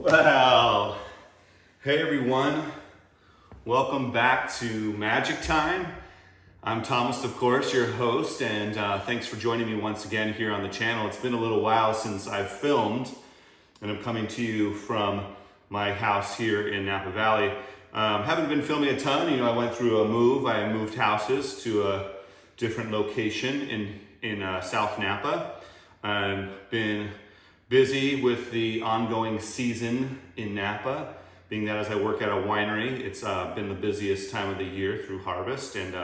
Well, hey everyone, welcome back to Magic Time. I'm Thomas, of course, your host, and thanks for joining me once again here on the channel. It's been a little while since I've filmed, and I'm coming to you from my house here in Napa Valley. Haven't been filming a ton. I went through a move. I moved houses to a different location in South Napa. I've been busy with the ongoing season in Napa, being that as I work at a winery, it's been the busiest time of the year through harvest, and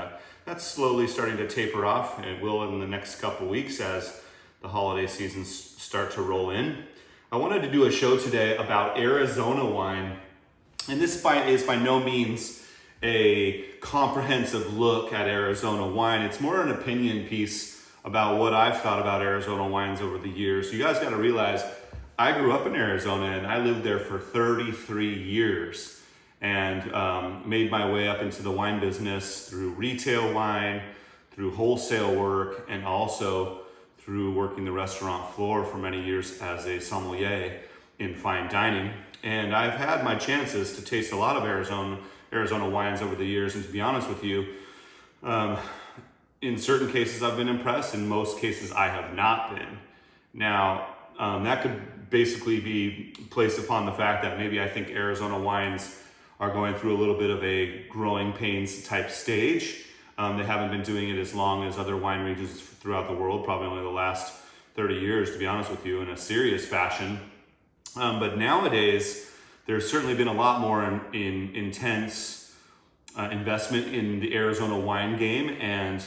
that's slowly starting to taper off, and it will in the next couple weeks as the holiday seasons start to roll in. I wanted to do a show today about Arizona wine, and this is by no means a comprehensive look at Arizona wine. It's more an opinion piece about what I've thought about Arizona wines over the years. You guys got to realize I grew up in Arizona and I lived there for 33 years and made my way up into the wine business through retail wine, through wholesale work, and also through working the restaurant floor for many years as a sommelier in fine dining. And I've had my chances to taste a lot of Arizona wines over the years, and to be honest with you, in certain cases I've been impressed, in most cases I have not been. Now, that could basically be placed upon the fact that maybe I think Arizona wines are going through a little bit of a growing pains type stage. They haven't been doing it as long as other wine regions throughout the world, probably only the last 30 years, to be honest with you, in a serious fashion. But nowadays, there's certainly been a lot more in intense investment in the Arizona wine game, and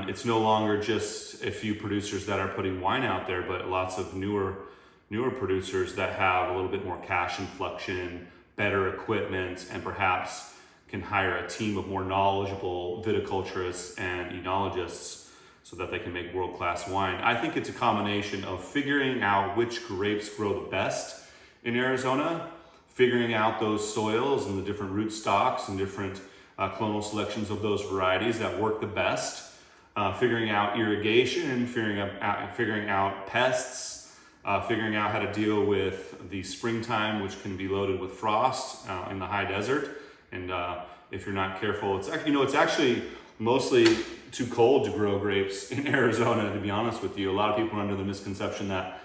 it's no longer just a few producers that are putting wine out there, but lots of newer producers that have a little bit more cash inflection, better equipment, and perhaps can hire a team of more knowledgeable viticulturists and enologists so that they can make world-class wine. I think it's a combination of figuring out which grapes grow the best in Arizona, figuring out those soils and the different root stocks and different clonal selections of those varieties that work the best, figuring out irrigation and figuring out pests, figuring out how to deal with the springtime, which can be loaded with frost in the high desert. And if you're not careful, it's actually mostly too cold to grow grapes in Arizona, to be honest with you. A lot of people are under the misconception that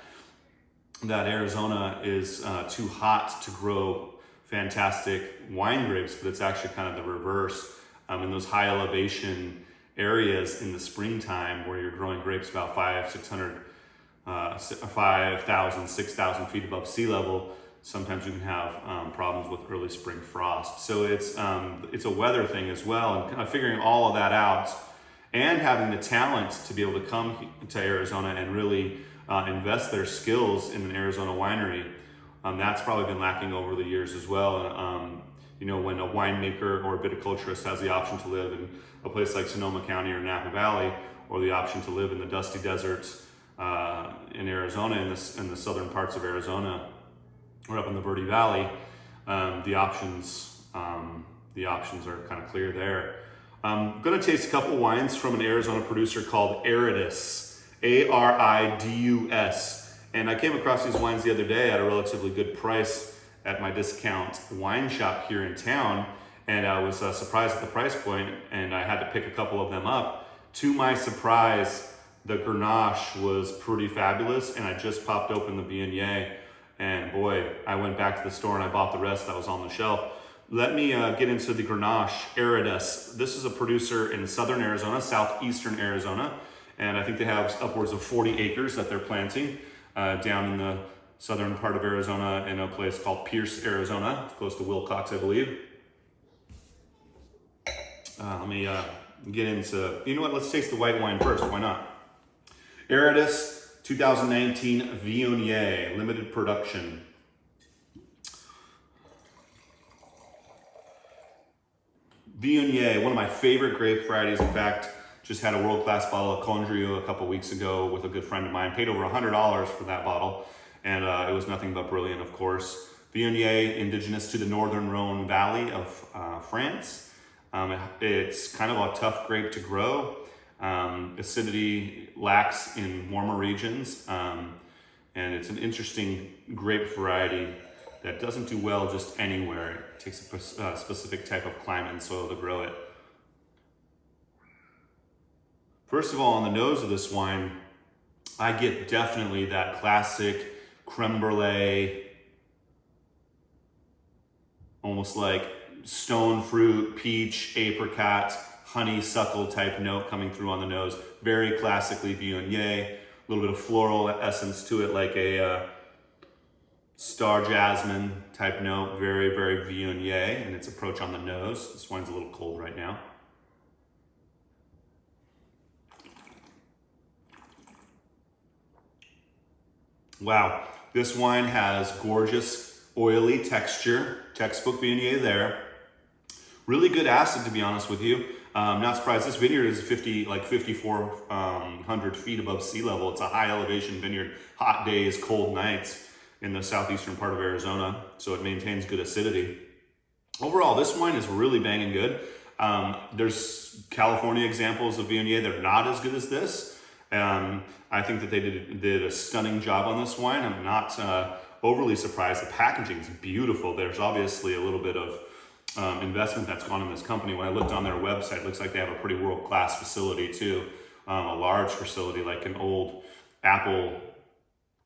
Arizona is too hot to grow fantastic wine grapes, but it's actually kind of the reverse. In those high elevation areas in the springtime where you're growing grapes about 5,000, 6,000 feet above sea level, sometimes you can have problems with early spring frost. So it's a weather thing as well, and kind of figuring all of that out and having the talent to be able to come to Arizona and really invest their skills in an Arizona winery. That's probably been lacking over the years as well. When a winemaker or a viticulturist has the option to live in a place like Sonoma County or Napa Valley, or the option to live in the dusty deserts in Arizona, in the southern parts of Arizona, or up in the Verde Valley, the options are kind of clear there. I'm gonna taste a couple wines from an Arizona producer called Aridus, Aridus. And I came across these wines the other day at a relatively good price at my discount wine shop here in town. And I was surprised at the price point, and I had to pick a couple of them up. To my surprise, the Grenache was pretty fabulous, and I just popped open the Viognier, and boy, I went back to the store and I bought the rest that was on the shelf. Let me get into the Grenache Aridus. This is a producer in southern Arizona, southeastern Arizona, and I think they have upwards of 40 acres that they're planting down in the southern part of Arizona in a place called Pierce, Arizona. It's close to Wilcox, I believe. Let me get into, let's taste the white wine first, why not? Aridus 2019 Viognier, limited production. Viognier, one of my favorite grape varieties. In fact, just had a world-class bottle of Condrieu a couple weeks ago with a good friend of mine. Paid over $100 for that bottle, and it was nothing but brilliant, of course. Viognier, indigenous to the northern Rhone Valley of France. It's kind of a tough grape to grow. Acidity lacks in warmer regions, and it's an interesting grape variety that doesn't do well just anywhere. It takes a specific type of climate and soil to grow it. First of all, on the nose of this wine, I get definitely that classic creme brulee, almost like stone fruit, peach, apricot, honeysuckle type note coming through on the nose. Very classically Viognier. A little bit of floral essence to it, like a star jasmine type note. Very, very Viognier in its approach on the nose. This wine's a little cold right now. Wow, this wine has gorgeous oily texture, textbook Viognier there. Really good acid, to be honest with you. Not surprised, this vineyard is 5,400 feet above sea level. It's a high elevation vineyard, hot days, cold nights in the southeastern part of Arizona, so it maintains good acidity. Overall, this wine is really banging good. There's California examples of Viognier that are not as good as this. I think that they did a stunning job on this wine. I'm not overly surprised. The packaging is beautiful. There's obviously a little bit of investment that's gone in this company. When I looked on their website, it looks like they have a pretty world-class facility too. A large facility, like an old Apple,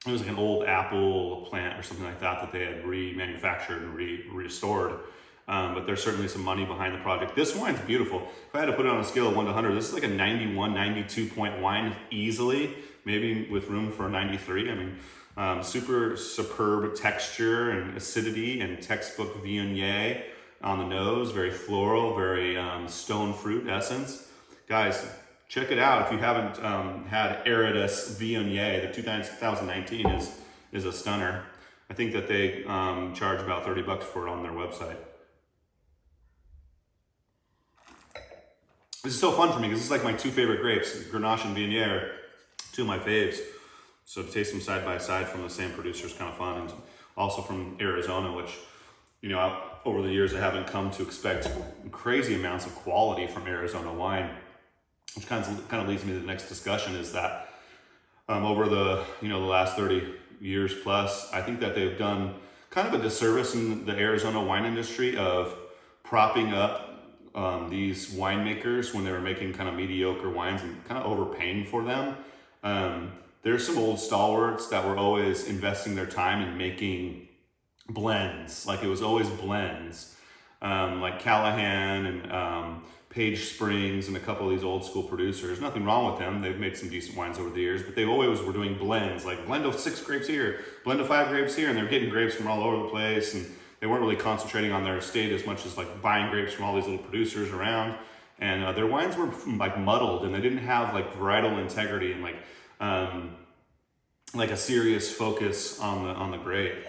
it was like an old Apple plant or something like that they had remanufactured and restored. But there's certainly some money behind the project. This wine's beautiful. If I had to put it on a scale of 1 to 100, this is like a 91, 92 point wine easily, maybe with room for a 93. I mean, super superb texture and acidity and textbook Viognier on the nose, very floral, very stone fruit essence. Guys, check it out. If you haven't had Aridus Viognier, the 2019 is a stunner. I think that they charge about $30 for it on their website. This is so fun for me because this is like my two favorite grapes, Grenache and Viognier, two of my faves. So to taste them side by side from the same producer is kind of fun, and also from Arizona, which, you know, over the years I haven't come to expect crazy amounts of quality from Arizona wine, which kind of leads me to the next discussion. Is that over the last 30 years plus, I think that they've done kind of a disservice in the Arizona wine industry of propping up these winemakers when they were making kind of mediocre wines and kind of overpaying for them. There's some old stalwarts that were always investing their time in making blends. Like it was always blends, like Callahan and Page Springs and a couple of these old school producers. Nothing wrong with them. They've made some decent wines over the years, but they always were doing blends, like blend of 6 grapes here, blend of 5 grapes here, and they're getting grapes from all over the place, and they weren't really concentrating on their estate as much as like buying grapes from all these little producers around. And their wines were like muddled, and they didn't have like varietal integrity and like a serious focus on the grape.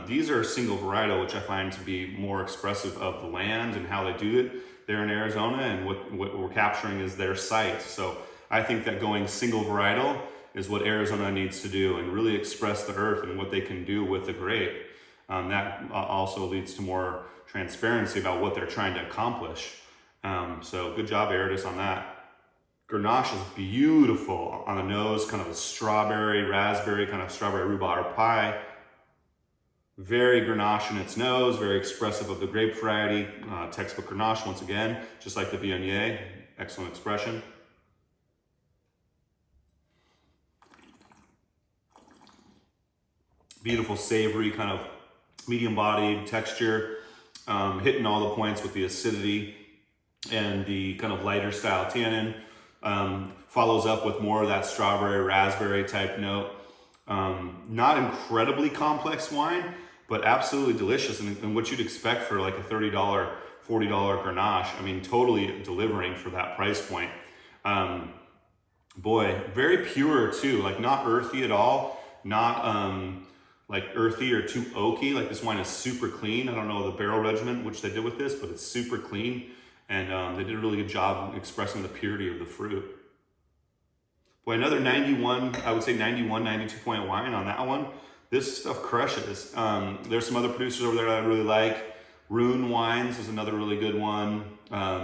These are single varietal, which I find to be more expressive of the land and how they do it there in Arizona, and what we're capturing is their site. So I think that going single varietal is what Arizona needs to do and really express the earth and what they can do with the grape. That also leads to more transparency about what they're trying to accomplish. So good job, Aridus, on that. Grenache is beautiful on the nose, kind of a strawberry, raspberry, kind of strawberry rhubarb pie. Very Grenache in its nose, very expressive of the grape variety. Textbook Grenache, once again, just like the Viognier. Excellent expression. Beautiful, savory, kind of medium-bodied texture, hitting all the points with the acidity and the kind of lighter style tannin. Follows up with more of that strawberry, raspberry type note. Not incredibly complex wine, but absolutely delicious, and what you'd expect for like a $30, $40 Grenache. I mean, totally delivering for that price point. Boy, very pure too, like not earthy at all, not like earthy or too oaky. Like this wine is super clean. I don't know the barrel regimen which they did with this, but it's super clean, and they did a really good job expressing the purity of the fruit. Boy, another 91, I would say 91, 92 point wine on that one. This stuff crushes. There's some other producers over there that I really like. Rune Wines is another really good one.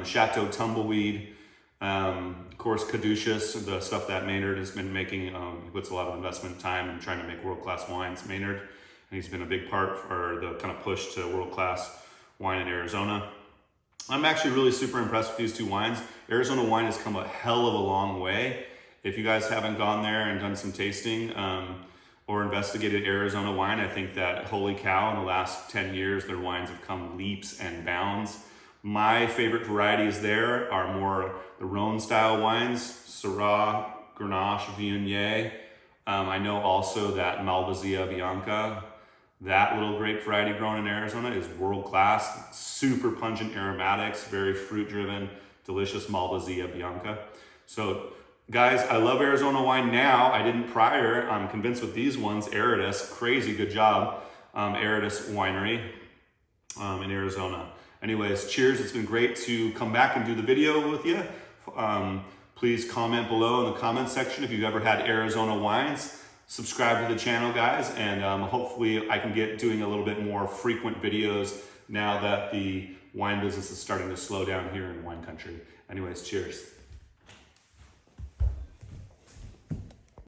Chateau Tumbleweed. Of course, Caduceus, the stuff that Maynard has been making. He puts a lot of investment time in trying to make world-class wines. Maynard. and he's been a big part for the kind of push to world-class wine in Arizona. I'm actually really super impressed with these two wines. Arizona wine has come a hell of a long way. If you guys haven't gone there and done some tasting or investigated Arizona wine, I think that holy cow, in the last 10 years, their wines have come leaps and bounds. My favorite varieties there are more the Rhone style wines, Syrah, Grenache, Viognier. I know also that Malvasia Bianca, that little grape variety grown in Arizona, is world class. Super pungent aromatics, very fruit driven, delicious Malvasia Bianca. So guys, I love Arizona wine now. I didn't prior. I'm convinced with these ones. Aridus, crazy good job. Aridus Winery in Arizona. Anyways, cheers. It's been great to come back and do the video with you. Please comment below in the comment section if you've ever had Arizona wines. Subscribe to the channel, guys, and hopefully I can get doing a little bit more frequent videos now that the wine business is starting to slow down here in wine country. Anyways, cheers.